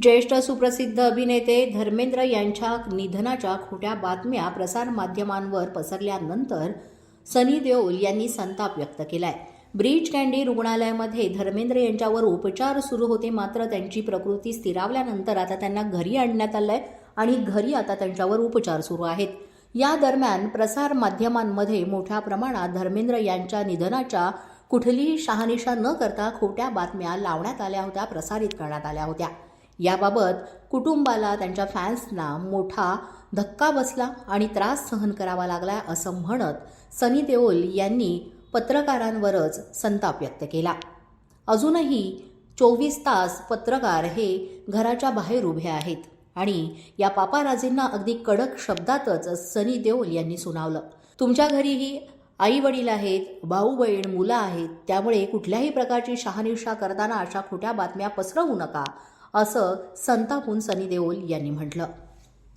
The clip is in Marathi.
ज्येष्ठ सुप्रसिद्ध अभिनेते धर्मेंद्र यांच्या निधनाच्या खोट्या बातम्या प्रसारमाध्यमांवर पसरल्यानंतर सनी देओल यांनी संताप व्यक्त केलाय. ब्रीच कँडी रुग्णालयामध्ये धर्मेंद्र यांच्यावर उपचार सुरू होते, मात्र त्यांची प्रकृती स्थिरावल्यानंतर आता त्यांना घरी आणण्यात आलंय आणि घरी आता त्यांच्यावर उपचार सुरू आहेत. या दरम्यान प्रसार माध्यमांमध्ये मोठ्या प्रमाणात धर्मेंद्र यांच्या निधनाच्या कुठलीही शहानिशा न करता खोट्या बातम्या लावण्यात आल्या होत्या, प्रसारित करण्यात आल्या होत्या. याबाबत कुटुंबाला, त्यांच्या फॅन्सना मोठा धक्का बसला आणि त्रास सहन करावा लागला असं म्हणत सनी देओल यांनी पत्रकारांवरच संताप व्यक्त केला. अजूनही 24 तास पत्रकार हे घराच्या बाहेर उभे आहेत आणि या पापाराजींना अगदी कडक शब्दातच सनी देओल यांनी सुनावलं. तुमच्या घरीही आई वडील आहेत, भाऊ बहीण, मुलं आहेत, त्यामुळे कुठल्याही प्रकारची शहानिशा करताना अशा खोट्या बातम्या पसरवू नका असं संतापून सनी देओल यांनी म्हटलं.